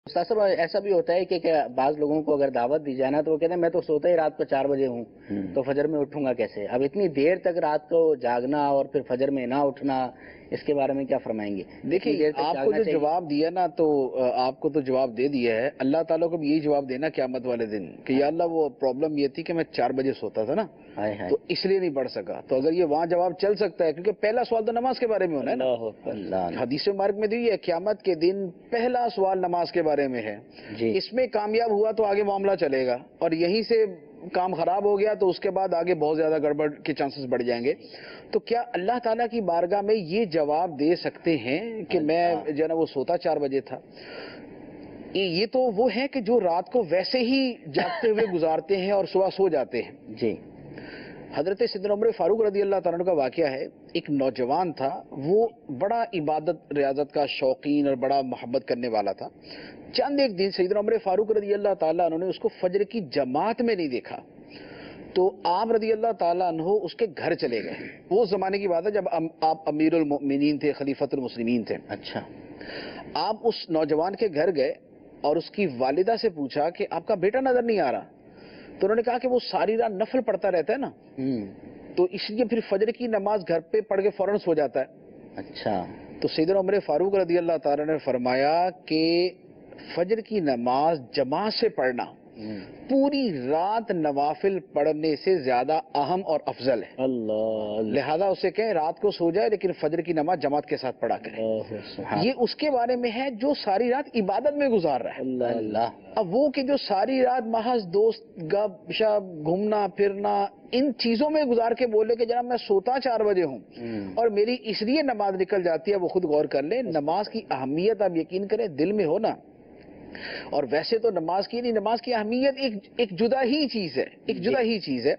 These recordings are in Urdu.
استاد صاحب ایسا بھی ہوتا ہے کہ بعض لوگوں کو اگر دعوت دی جائے نا تو وہ کہتے ہیں میں تو سوتا ہی رات کو 4 بجے ہوں تو فجر میں اٹھوں گا کیسے؟ اب اتنی دیر تک رات کو جاگنا اور پھر فجر میں نہ اٹھنا، اس کے بارے میں کیا فرمائیں گے؟ دیکھیے آپ کو جو جواب دیا نا تو آپ کو تو جواب دے دیا ہے، اللہ تعالیٰ کو بھی یہی جواب دینا قیامت والے دن کہ یا اللہ وہ پرابلم یہ تھی کہ میں 4 بجے سوتا تھا نا تو اس لیے نہیں پڑھ سکا. تو اگر یہ وہاں جواب چل سکتا ہے کیونکہ پہلا سوال تو نماز کے بارے میں ہونا ہے نا. حدیث مبارک میں دی ہے قیامت کے دن پہلا سوال نماز کے بارے میں ہے. اس میں کامیاب ہوا تو آگے معاملہ چلے گا، اور یہیں سے کام خراب ہو گیا تو اس کے بعد آگے بہت زیادہ گڑبڑ کے چانسز بڑھ جائیں گے. تو کیا اللہ تعالیٰ کی بارگاہ میں یہ جواب دے سکتے ہیں کہ میں جو ہے نا وہ سوتا 4 بجے تھا؟ یہ تو وہ ہے کہ جو رات کو ویسے ہی جاگتے ہوئے گزارتے ہیں اور صبح سو جاتے ہیں. جی حضرت سیدنا عمر فاروق رضی اللہ تعالیٰ عنہ کا واقعہ ہے. ایک نوجوان تھا، وہ بڑا عبادت ریاضت کا شوقین اور بڑا محبت کرنے والا تھا. چند ایک دن سیدنا عمر فاروق رضی اللہ تعالیٰ عنہ نے اس کو فجر کی جماعت میں نہیں دیکھا تو آپ رضی اللہ تعالیٰ عنہ اس کے گھر چلے گئے. وہ زمانے کی بات ہے جب آپ امیر المؤمنین تھے، خلیفۃ المسلمین تھے. اچھا آپ اس نوجوان کے گھر گئے اور اس کی والدہ سے پوچھا کہ آپ کا بیٹا نظر نہیں آ رہا. تو انہوں نے کہا کہ وہ ساری رات نفل پڑھتا رہتا ہے نا تو اس لیے پھر فجر کی نماز گھر پہ پڑھ کے فوراً سو جاتا ہے. اچھا تو سیدنا عمر فاروق رضی اللہ تعالیٰ نے فرمایا کہ فجر کی نماز جماعت سے پڑھنا پوری رات نوافل پڑھنے سے زیادہ اہم اور افضل ہے. لہذا اسے کہیں رات کو سو جائے لیکن فجر کی نماز جماعت کے ساتھ پڑھا کرے. یہ اس کے بارے میں ہے جو ساری رات عبادت میں گزار رہا ہے. اب وہ کہ جو ساری رات محض دوست گپ شپ گھومنا پھرنا ان چیزوں میں گزار کے بولے کہ جناب میں سوتا 4 بجے ہوں اور میری اس لیے نماز نکل جاتی ہے، وہ خود غور کر لیں. نماز کی اہمیت آپ یقین کریں دل میں ہو نا. اور ویسے تو نماز کی نہیں، نماز کی اہمیت ایک جدا ہی چیز ہے، ایک جدا ہی چیز ہے.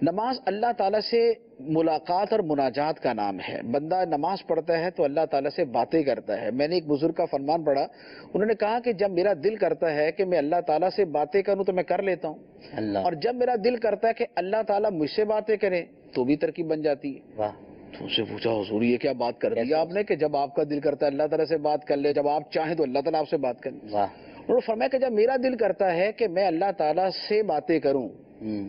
نماز اللہ تعالیٰ سے ملاقات اور مناجات کا نام ہے. بندہ نماز پڑھتا ہے تو اللہ تعالیٰ سے باتیں کرتا ہے. میں نے ایک بزرگ کا فرمان پڑھا، انہوں نے کہا کہ جب میرا دل کرتا ہے کہ میں اللہ تعالیٰ سے باتیں کروں تو میں کر لیتا ہوں، اور جب میرا دل کرتا ہے کہ اللہ تعالیٰ مجھ سے باتیں کرے تو بھی ترکیب بن جاتی ہے. تو اس سے پوچھا حضور یہ کیا بات کر دی آپ نے کہ جب آپ کا دل کرتا ہے اللہ تعالیٰ سے بات کر لے، جب آپ چاہیں تو اللہ تعالیٰ آپ سے بات کر لے. انہوں نے فرمایا کہ جب میرا دل کرتا ہے کہ میں اللہ تعالیٰ سے باتیں کروں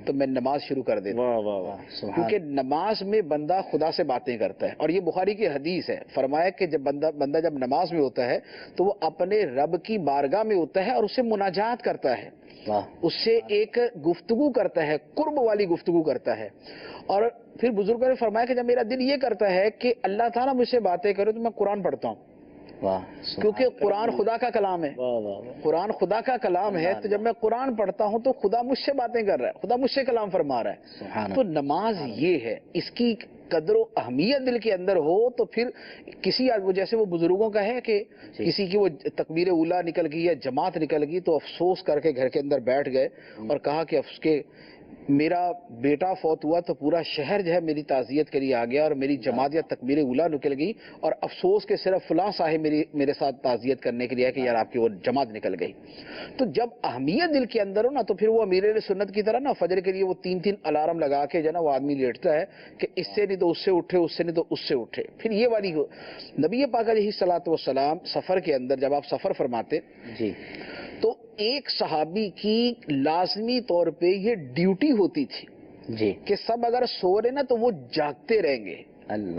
تو میں نماز شروع کر دیتا ہوں، کیونکہ نماز میں بندہ خدا سے باتیں کرتا ہے. اور یہ بخاری کی حدیث ہے. فرمایا کہ جب بندہ جب نماز میں ہوتا ہے تو وہ اپنے رب کی بارگاہ میں ہوتا ہے اور اس سے مناجات کرتا ہے، اس سے ایک گفتگو کرتا ہے، قرب والی گفتگو کرتا ہے. اور پھر بزرگوں نے فرمایا کہ جب میرا دل یہ کرتا ہے کہ اللہ تعالیٰ مجھ سے باتیں کرے تو میں قرآن پڑھتا ہوں، کیونکہ قرآن خدا کا کلام ہے. قرآن خدا کا کلام ہے تو جب میں قرآن پڑھتا ہوں تو خدا مجھ سے باتیں کر رہا ہے، خدا مجھ سے کلام فرما رہا ہے. تو نماز یہ ہے، اس کی قدر و اہمیت دل کے اندر ہو تو پھر کسی جیسے وہ بزرگوں کا ہے کہ کسی کی وہ تکبیر اولیٰ نکل گئی یا جماعت نکل گئی تو افسوس کر کے گھر کے اندر بیٹھ گئے اور کہا کہ افسوس کے میرا بیٹا فوت ہوا تو پورا شہر جو ہے میری تعزیت کے لیے آ گیا اور میری جماعت یا تکبیر اولیٰ نکل گئی، اور افسوس کہ صرف فلاں صاحب میرے ساتھ تعزیت کرنے کے لیے ہے کہ یار آپ کی وہ جماعت نکل گئی. تو جب اہمیت دل کے اندر ہو نا تو پھر وہ امیر سنت کی طرح نا فجر کے لیے وہ 3 الارم لگا کے جو نا وہ آدمی لیٹتا ہے کہ اس سے نہیں تو اس سے اٹھے، اس سے نہیں تو اس سے اٹھے. پھر یہ والی ہو. نبی پاک علیہ الصلوۃ والسلام سفر کے اندر جب آپ سفر فرماتے تو ایک صحابی کی لازمی طور پہ یہ ڈیوٹی ہوتی تھی کہ سب اگر سو رہے نا تو وہ جاگتے رہیں گے.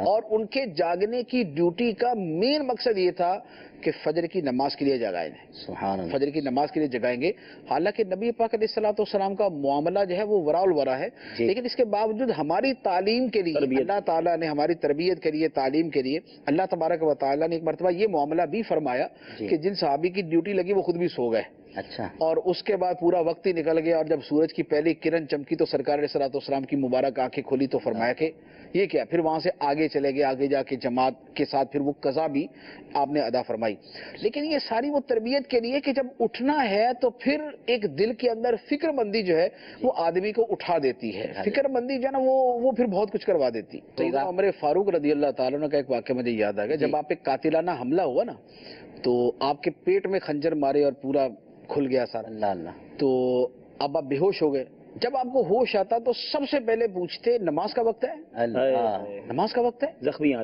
اور ان کے جاگنے کی ڈیوٹی کا مین مقصد یہ تھا کہ فجر کی نماز کے لیے جگائیں گے، فجر کی نماز کے لیے جگائیں گے. حالانکہ نبی پاک علیہ الصلوۃ والسلام کا معاملہ جو ہے وہ ورا الورا ہے، لیکن اس کے باوجود ہماری تعلیم کے لیے اللہ تعالیٰ نے، ہماری تربیت کے لیے، تعلیم کے لیے اللہ تبارک و تعالیٰ نے ایک مرتبہ یہ معاملہ بھی فرمایا کہ جن صحابی کی ڈیوٹی لگی وہ خود بھی سو گئے. اچھا. اور اس کے بعد پورا وقت ہی نکل گیا اور جب سورج کی پہلی کرن چمکی تو سرکار علیہ الصلوۃ والسلام کی مبارک آنکھیں کھلی تو فرمایا کہ یہ کیا. پھر وہاں سے آگے چلے گئے، آگے جا کے جماعت کے ساتھ پھر وہ قضا بھی آپ نے ادا فرمائی. لیکن یہ ساری وہ تربیت کے لیے کہ جب اٹھنا ہے تو پھر ایک دل کے اندر فکر مندی جو ہے وہ آدمی کو اٹھا دیتی ہے. فکر مندی جو ہے نا وہ پھر بہت کچھ کروا دیتی. سیدنا عمر فاروق رضی اللہ تعالیٰ عنہ کا ایک واقعہ مجھے یاد آ گیا. جب آپ ایک قاتلانہ حملہ ہوا نا تو آپ کے پیٹ میں خنجر مارے اور پورا کھل گیا سارا، تو اب آپ بے ہوش ہو گئے. جب آپ کو ہوش آتا تو سب سے پہلے پوچھتے نماز کا وقت ہے؟ نماز کا وقت ہے؟ زخمی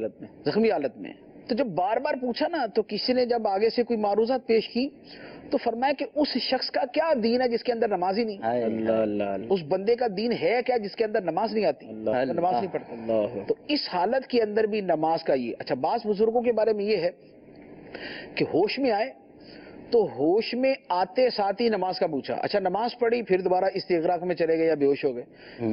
حالت میں تو جب بار بار پوچھا نا تو کسی نے جب آگے سے کوئی معروضات پیش کی تو فرمایا کہ اس شخص کا کیا دین ہے جس کے اندر نماز ہی نہیں، اس بندے کا دین ہے کیا جس کے اندر نماز نہیں آتی، نماز نہیں پڑھتا۔ تو اس حالت کے اندر بھی نماز کا یہ اچھا، بعض بزرگوں کے بارے میں یہ ہے کہ ہوش میں آئے تو ہوش میں آتے ساتھ ہی نماز کا پوچھا، اچھا نماز پڑھی، پھر دوبارہ استغراق میں چلے گئے یا بے ہوش ہو گئے،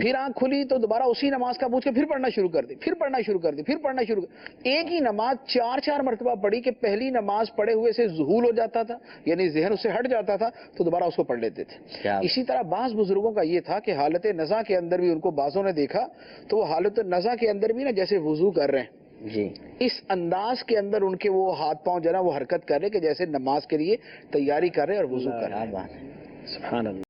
پھر آنکھ کھلی تو دوبارہ اسی نماز کا پوچھ کے پھر پڑھنا شروع کر دی، پھر پڑھنا شروع کر دی، پھر پڑھنا شروع کر، ایک ہی نماز چار مرتبہ پڑھی کہ پہلی نماز پڑھے ہوئے سے ذہول ہو جاتا تھا، یعنی ذہن اس سے ہٹ جاتا تھا تو دوبارہ اس کو پڑھ لیتے تھے۔ اسی طرح بعض بزرگوں کا یہ تھا کہ حالت نزا کے اندر بھی ان کو بعضوں نے دیکھا تو وہ حالت نزا کے اندر بھی نا جیسے وضو کر رہے ہیں جی، اس انداز کے اندر ان کے وہ ہاتھ پاؤں جو ہے نا وہ حرکت کر رہے کہ جیسے نماز کے لیے تیاری کر رہے اور وضو کر رہے ہیں۔ سبحان اللہ۔